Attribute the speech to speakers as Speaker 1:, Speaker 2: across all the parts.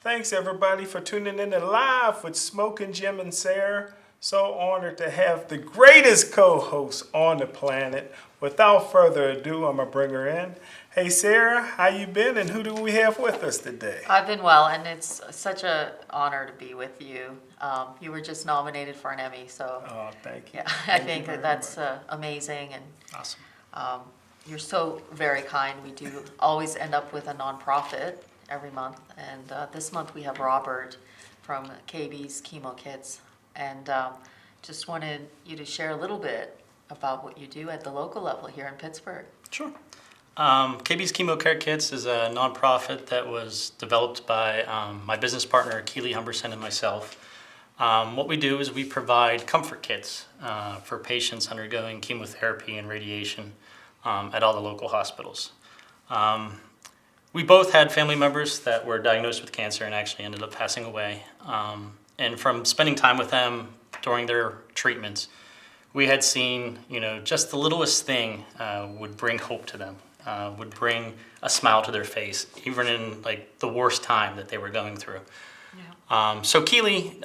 Speaker 1: Thanks everybody for tuning in to Live with Smoking Jim and Sarah. So honored to have the greatest co-host on the planet. Without further ado, I'm gonna bring her in. Hey Sarah, how you been and who do we have with us today?
Speaker 2: I've been well, and it's such an honor to be with you. You were just nominated for an Emmy, so
Speaker 1: Oh, thank you.
Speaker 2: yeah, I
Speaker 1: Thank
Speaker 2: think
Speaker 1: you very
Speaker 2: that's
Speaker 1: much.
Speaker 2: amazing, and
Speaker 3: Awesome.
Speaker 2: you're so very kind. We do always end up with a nonprofit every month, and this month we have Robert from KB's Chemo Kits, and just wanted you to share a little bit about what you do at the local level here in Pittsburgh.
Speaker 3: Sure. KB's Chemo Kits is a nonprofit that was developed by my business partner, Keely Humberson, and myself. What we do is we provide comfort kits for patients undergoing chemotherapy and radiation at all the local hospitals. We both had family members that were diagnosed with cancer and actually ended up passing away. And from spending time with them during their treatments, we had seen, just the littlest thing would bring hope to them, would bring a smile to their face, even in like the worst time that they were going through.
Speaker 2: Yeah.
Speaker 3: So Keely,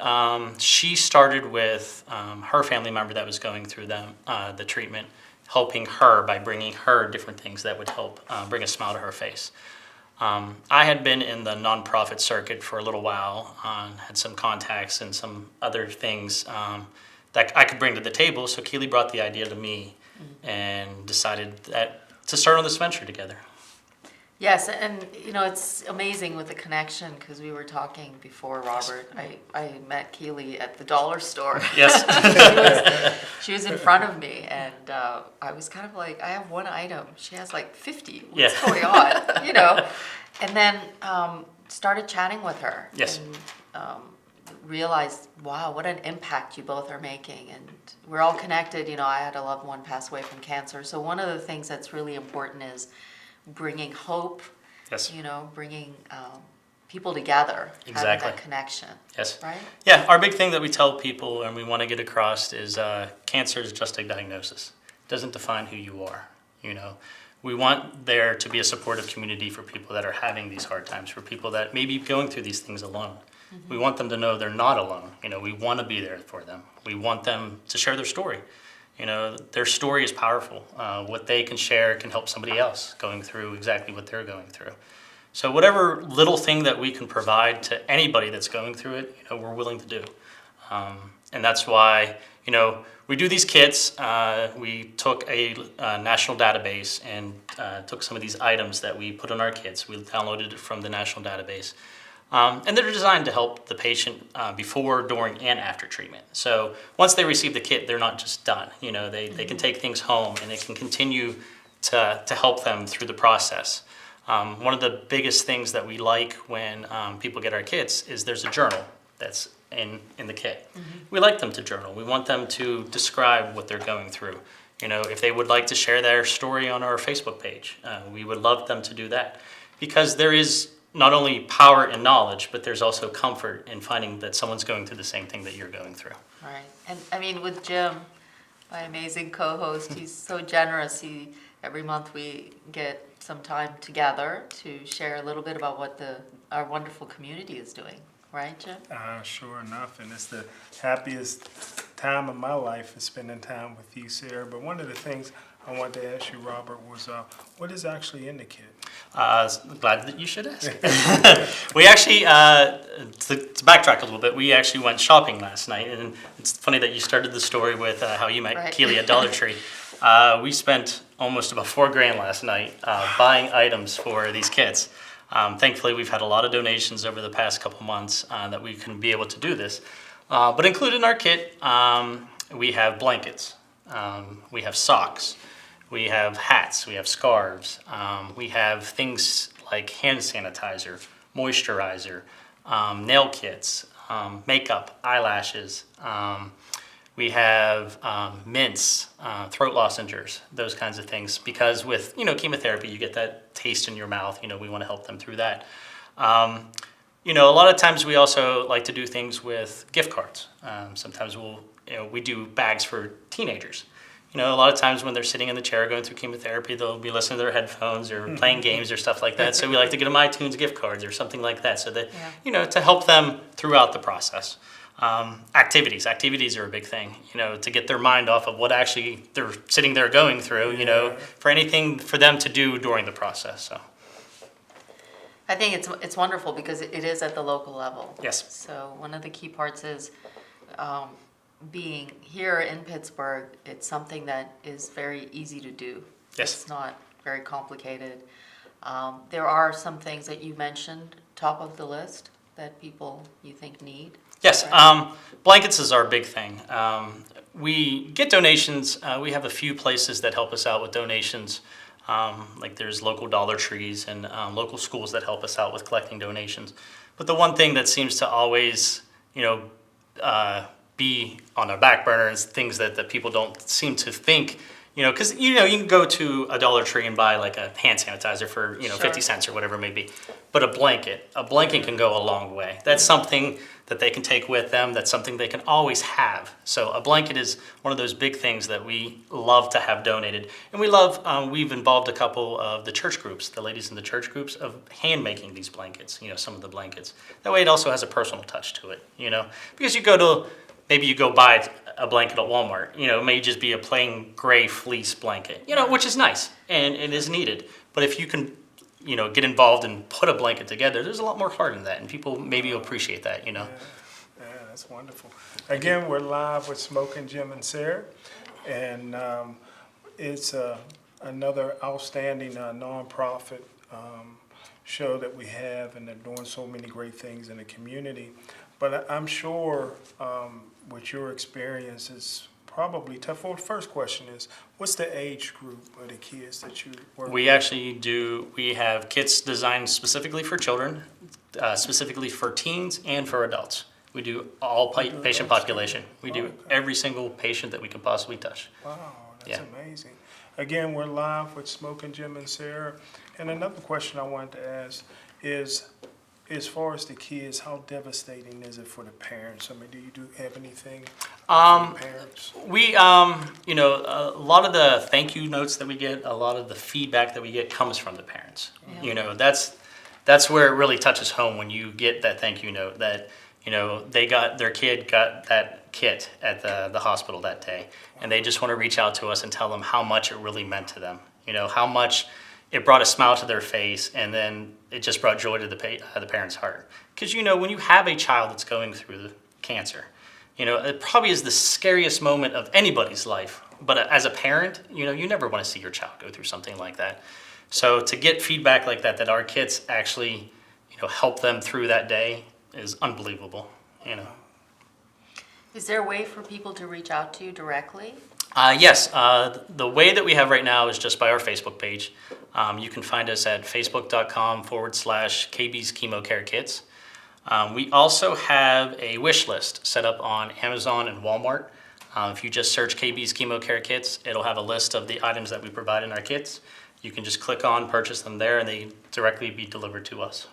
Speaker 3: she started with her family member that was going through the treatment, helping her by bringing her different things that would help bring a smile to her face. I had been in the nonprofit circuit for a little while, had some contacts and some other things that I could bring to the table. So Keely brought the idea to me and decided to start on this venture together.
Speaker 2: Yes, and it's amazing with the connection because we were talking before, Robert. I met Keely at the dollar store.
Speaker 3: Yes.
Speaker 2: She was in front of me, and I was kind of like, I have one item. She has like 50. What's going on? And then started chatting with her.
Speaker 3: Yes.
Speaker 2: And realized, wow, what an impact you both are making. And we're all connected. I had a loved one pass away from cancer. So one of the things that's really important is bringing hope,
Speaker 3: Yes.
Speaker 2: Bringing people together, having
Speaker 3: Exactly.
Speaker 2: that connection.
Speaker 3: Yes.
Speaker 2: Right?
Speaker 3: Yeah, our big thing that we tell people and we want to get across is cancer is just a diagnosis. It doesn't define who you are. We want there to be a supportive community for people that are having these hard times, for people that may be going through these things alone. Mm-hmm. We want them to know they're not alone. We want to be there for them. We want them to share their story. Their story is powerful. What they can share can help somebody else going through exactly what they're going through. So whatever little thing that we can provide to anybody that's going through it, we're willing to do. And that's why, we do these kits. We took a national database and took some of these items that we put in our kits. We downloaded it from the national database. And they're designed to help the patient before, during, and after treatment. So once they receive the kit, they're not just done. They can take things home and it can continue to help them through the process. One of the biggest things that we like when people get our kits is there's a journal that's in the kit. Mm-hmm. We like them to journal. We want them to describe what they're going through. If they would like to share their story on our Facebook page, we would love them to do that. Because there is not only power in knowledge, but there's also comfort in finding that someone's going through the same thing that you're going through.
Speaker 2: Right. And I mean, with Jim, my amazing co-host, he's so generous. Every month we get some time together to share a little bit about what our wonderful community is doing. Right, Jim?
Speaker 1: Sure enough, and it's the happiest time of my life is spending time with you, Sarah. But one of the things I wanted to ask you, Robert, was what is actually in the kit?
Speaker 3: Glad that you should ask. We actually, to backtrack a little bit, we actually went shopping last night, and it's funny that you started the story with how you met Keely at Dollar Tree. We spent almost about $4,000 last night buying items for these kits. Thankfully, we've had a lot of donations over the past couple months that we can be able to do this. But included in our kit, we have blankets, we have socks, we have hats, we have scarves, we have things like hand sanitizer, moisturizer, nail kits, makeup, eyelashes. We have mints, throat lozenges, those kinds of things. Because with chemotherapy, you get that taste in your mouth. We want to help them through that. A lot of times we also like to do things with gift cards. Sometimes we do bags for teenagers. You know, a lot of times when they're sitting in the chair going through chemotherapy, they'll be listening to their headphones or playing games or stuff like that. So we like to get them iTunes gift cards or something like that, so that,
Speaker 2: Yeah.
Speaker 3: you know, to help them throughout the process. Activities are a big thing, you know, to get their mind off of what actually they're sitting there going through, you know, for anything for them to do during the process, so.
Speaker 2: I think it's wonderful because it is at the local level.
Speaker 3: Yes.
Speaker 2: So one of the key parts is being here in Pittsburgh, it's something that is very easy to do.
Speaker 3: Yes.
Speaker 2: It's not very complicated. There are some things that you mentioned, top of the list, that people you think need.
Speaker 3: Yes,
Speaker 2: Right.
Speaker 3: blankets is our big thing. We get donations. We have a few places that help us out with donations. Like there's local Dollar Trees and local schools that help us out with collecting donations. But the one thing that seems to always, you know, be on our back burner is things that people don't seem to think, you know, because, you know, you can go to a Dollar Tree and buy like a hand sanitizer for, you know,
Speaker 2: Sure.
Speaker 3: 50 cents or whatever it may be. But a blanket can go a long way. That's something that they can take with them. That's something they can always have. So a blanket is one of those big things that we love to have donated. And we love, we've involved a couple of the church groups, the ladies in the church groups, of hand making these blankets, you know, some of the blankets. That way it also has a personal touch to it, you know, because maybe you go buy a blanket at Walmart, you know, it may just be a plain gray fleece blanket, you know, which is nice and it is needed. But if you can, you know, get involved and put a blanket together, there's a lot more heart in that, and people maybe appreciate that, you know.
Speaker 1: Yeah, that's wonderful. Again, we're live with Smoking Jim and Sarah, and it's another outstanding nonprofit show that we have, and they're doing so many great things in the community. But I'm sure with your experience, it's probably tough. Well, the first question is, what's the age group of the kids that you work
Speaker 3: We
Speaker 1: with?
Speaker 3: actually do, we have kits designed specifically for children, specifically for teens and for adults. We do all patient population. We do every single patient that we can possibly touch.
Speaker 1: Wow, that's
Speaker 3: Yeah.
Speaker 1: amazing. Again, we're live with Smoking Jim and Sarah. And another question I wanted to ask is, as far as the kids, how devastating is it for the parents? I mean, do you have anything for the parents?
Speaker 3: We, you know, a lot of the thank you notes that we get, a lot of the feedback that we get comes from the parents.
Speaker 2: Yeah.
Speaker 3: You know, that's where it really touches home when you get that thank you note that, you know, their kid got that kit at the hospital that day, and they just want to reach out to us and tell them how much it really meant to them. You know, how much it brought a smile to their face, and then it just brought joy to the parent's heart. Because, you know, when you have a child that's going through the cancer, you know, it probably is the scariest moment of anybody's life. But as a parent, you know, you never want to see your child go through something like that. So to get feedback like that our kits actually, you know, help them through that day is unbelievable, you know.
Speaker 2: Is there a way for people to reach out to you directly?
Speaker 3: Yes, the way that we have right now is just by our Facebook page. You can find us at facebook.com/KB's Chemo Care Kits. We also have a wish list set up on Amazon and Walmart. If you just search KB's Chemo Care Kits, it'll have a list of the items that we provide in our kits. You can just click on, purchase them there, and they directly be delivered to us.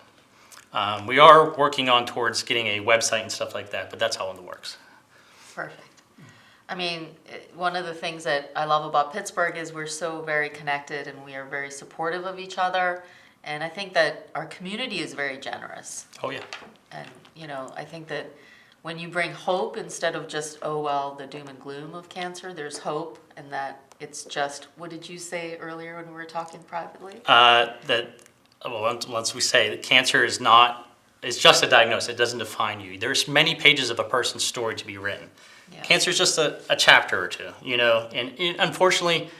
Speaker 3: We are working on towards getting a website and stuff like that, but that's all in the works.
Speaker 2: Perfect. I mean, one of the things that I love about Pittsburgh is we're so very connected and we are very supportive of each other. And I think that our community is very generous.
Speaker 3: Oh, yeah.
Speaker 2: And, you know, I think that when you bring hope instead of just, oh, well, the doom and gloom of cancer, there's hope, and that it's just, what did you say earlier when we were talking privately?
Speaker 3: Once we say that cancer is not, it's just a diagnosis, it doesn't define you. There's many pages of a person's story to be written.
Speaker 2: Yeah.
Speaker 3: Cancer is just a chapter or two, you know, and unfortunately,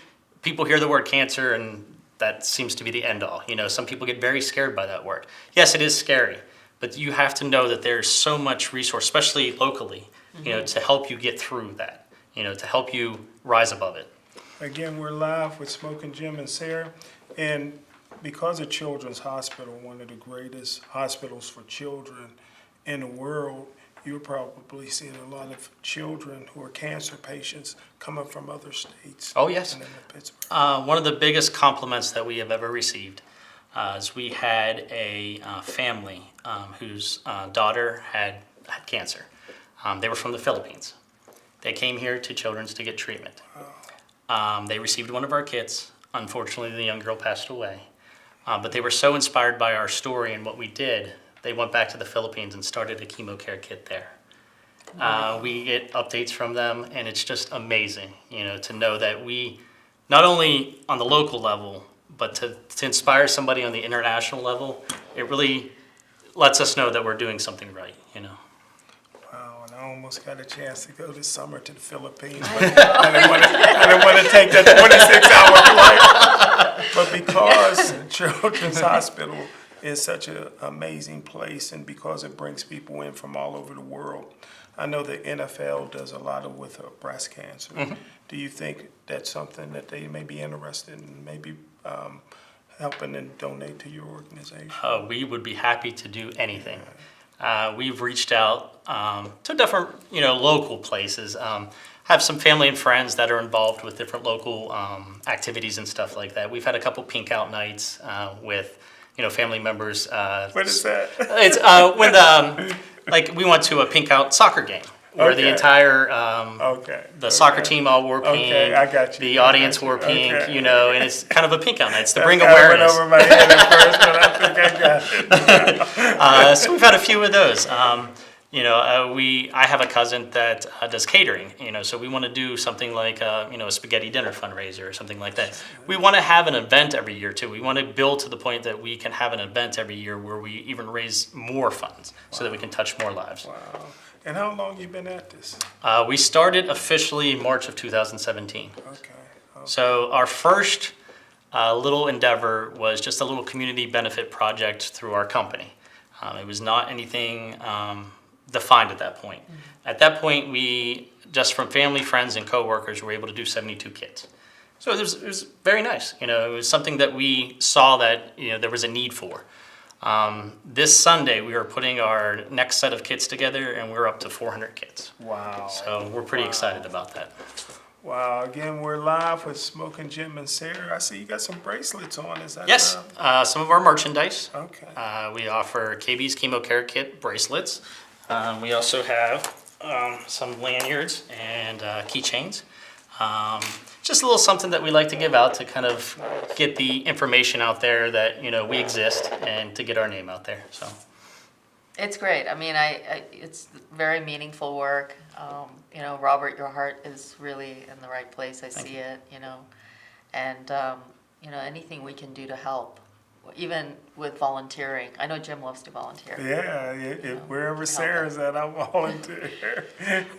Speaker 3: people hear the word cancer and that seems to be the end all. You know, some people get very scared by that word. Yes, it is scary, but you have to know that there's so much resource, especially locally, you know, to help you get through that, you know, to help you rise above it.
Speaker 1: Again, we're live with Smoking Jim and Sarah, and because of Children's Hospital, one of the greatest hospitals for children in the world, you're probably seeing a lot of children who are cancer patients coming from other states.
Speaker 3: Oh, yes.
Speaker 1: And in Pittsburgh.
Speaker 3: One of the biggest compliments that we have ever received is we had a family whose daughter had cancer. They were from the Philippines. They came here to Children's to get treatment. They received one of our kits. Unfortunately, the young girl passed away. But they were so inspired by our story and what we did, they went back to the Philippines and started a chemo care kit there. We get updates from them, and it's just amazing, to know that we, not only on the local level, but to inspire somebody on the international level, it really lets us know that we're doing something right.
Speaker 1: Wow, and I almost got a chance to go this summer to the Philippines, but I didn't want to take that 26-hour flight. But because Children's Hospital is such an amazing place, and because it brings people in from all over the world, I know the NFL does a lot with breast cancer. Mm-hmm. Do you think that's something that they may be interested in, maybe helping and donate to your organization?
Speaker 3: We would be happy to do anything. We've reached out to different, local places. Have some family and friends that are involved with different local activities and stuff like that. We've had a couple pink out nights with, family members.
Speaker 1: What is that?
Speaker 3: It's when we went to a pink out soccer game where the entire soccer team all wore pink.
Speaker 1: Okay, I got you.
Speaker 3: The audience wore pink, and it's kind of a pink out night. It's to bring
Speaker 1: That
Speaker 3: awareness.
Speaker 1: went over my head at first, but I think I got it.
Speaker 3: So we've had a few of those. I have a cousin that does catering, so we want to do something like, a spaghetti dinner fundraiser or something like that. We want to have an event every year too. We want to build to the point that we can have an event every year where we even raise more funds so that we can touch more lives.
Speaker 1: Wow. And how long you been at this?
Speaker 3: We started officially in March of 2017.
Speaker 1: Okay.
Speaker 3: So our first little endeavor was just a little community benefit project through our company. It was not anything defined at that point. Mm-hmm. At that point, we, just from family, friends, and coworkers, were able to do 72 kits. So it was very nice. It was something that we saw that there was a need for. This Sunday, we are putting our next set of kits together, and we're up to 400 kits.
Speaker 1: Wow.
Speaker 3: So we're pretty excited about that.
Speaker 1: Wow. Again, we're live with Smoking Jim and Sarah. I see you got some bracelets on. Is that
Speaker 3: Yes, some of our merchandise.
Speaker 1: Okay.
Speaker 3: We offer KB's Chemo Care Kit bracelets. We also have some lanyards and keychains. Just a little something that we like to give out to kind of get the information out there that we exist and to get our name out there. So
Speaker 2: It's great. I mean, it's very meaningful work. Robert, your heart is really in the right place. I see it, and anything we can do to help, even with volunteering. I know Jim loves to volunteer.
Speaker 1: Yeah, wherever Sarah's at, I'll volunteer.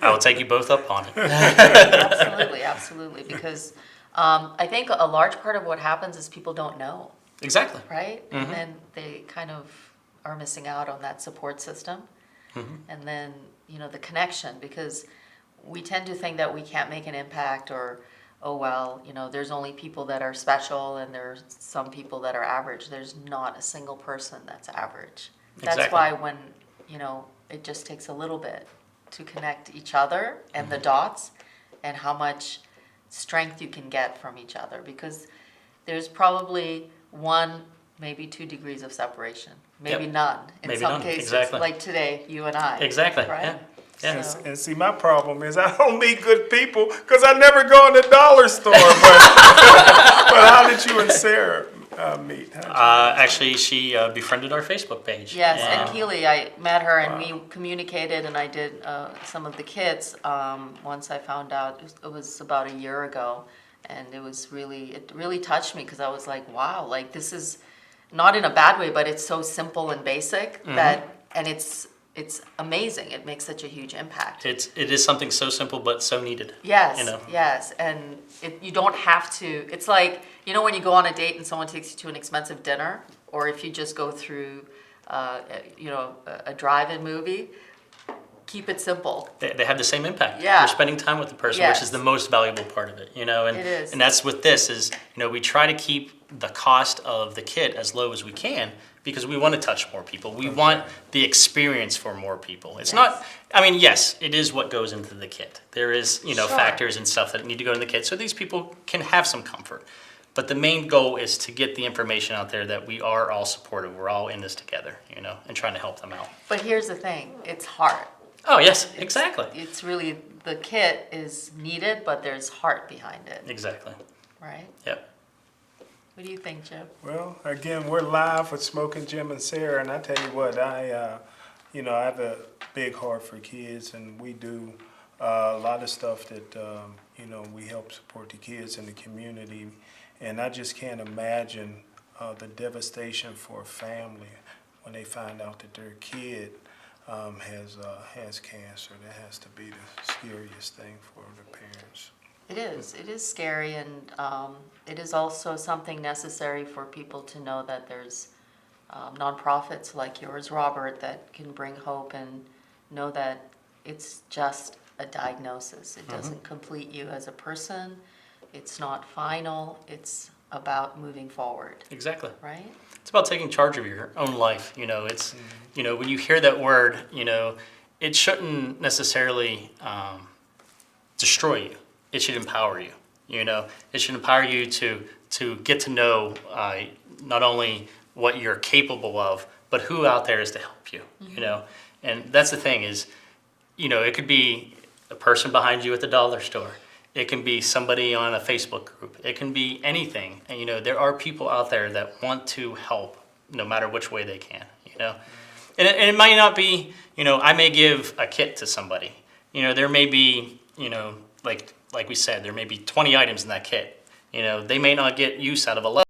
Speaker 3: I will take you both up on it.
Speaker 2: Absolutely, because I think a large part of what happens is people don't know.
Speaker 3: Exactly.
Speaker 2: Right?
Speaker 3: Mm-hmm.
Speaker 2: And then they kind of are missing out on that support system. Mm-hmm. And then, the connection, because we tend to think that we can't make an impact, or, there's only people that are special and there's some people that are average. There's not a single person that's average. That's
Speaker 3: Exactly.
Speaker 2: why when, it just takes a little bit to connect each other and the dots, and how much strength you can get from each other, because there's probably 1, maybe 2 degrees of separation, maybe
Speaker 3: Yep.
Speaker 2: none in
Speaker 3: Maybe
Speaker 2: some
Speaker 3: none.
Speaker 2: cases,
Speaker 3: Exactly.
Speaker 2: like today, you and I.
Speaker 3: Exactly.
Speaker 2: Right?
Speaker 3: Yeah. Yeah.
Speaker 2: So-
Speaker 1: And see, my problem is I don't meet good people because I never go in the dollar store. But, but how did you and Sarah meet?
Speaker 3: Actually, she befriended our Facebook page.
Speaker 2: Yes, and Keely, I met her and we communicated, and I did some of the kits once I found out. It was about a year ago, and it really touched me, because I was like, wow, like this is not in a bad way, but it's so simple and basic and it's amazing. It makes such a huge impact.
Speaker 3: It is something so simple but so needed.
Speaker 2: Yes, yes, and you don't have to. It's like, when you go on a date and someone takes you to an expensive dinner, or if you just go through, a drive-in movie. Keep it simple.
Speaker 3: They have the same impact.
Speaker 2: Yeah.
Speaker 3: You're spending time with the person,
Speaker 2: Yes.
Speaker 3: which is the most valuable part of it. And
Speaker 2: It is.
Speaker 3: and that's with this is, we try to keep the cost of the kit as low as we can, because we want to touch more people. We want the experience for more people. It's not, yes, it is what goes into the kit. There is,
Speaker 2: Sure.
Speaker 3: factors and stuff that need to go in the kit so these people can have some comfort. But the main goal is to get the information out there that we are all supportive. We're all in this together, and trying to help them out.
Speaker 2: But here's the thing, it's hard.
Speaker 3: Oh, yes, exactly.
Speaker 2: It's really, the kit is needed, but there's heart behind it,
Speaker 3: Exactly.
Speaker 2: right?
Speaker 3: Yep.
Speaker 2: What do you think, Jim?
Speaker 1: Well, again, we're live with Smoking Jim and Sarah, and I tell you what, I have a big heart for kids, and we do a lot of stuff that, we help support the kids in the community, and I just can't imagine the devastation for a family when they find out that their kid has cancer. That has to be the scariest thing for the parents.
Speaker 2: It is scary, and it is also something necessary for people to know that there's nonprofits like yours, Robert, that can bring hope and know that it's just a diagnosis. It doesn't complete you as a person. It's not final. It's about moving forward,
Speaker 3: Exactly.
Speaker 2: right?
Speaker 3: It's about taking charge of your own life. It's, when you hear that word, it shouldn't necessarily destroy you. It should empower you. It should empower you to get to know not only what you're capable of, but who out there is to help you. And that's the thing is, it could be a person behind you at the dollar store. It can be somebody on a Facebook group. It can be anything. And, there are people out there that want to help no matter which way they can, And it might not be, I may give a kit to somebody. There may be, like we said, there may be 20 items in that kit. They may not get use out of 11.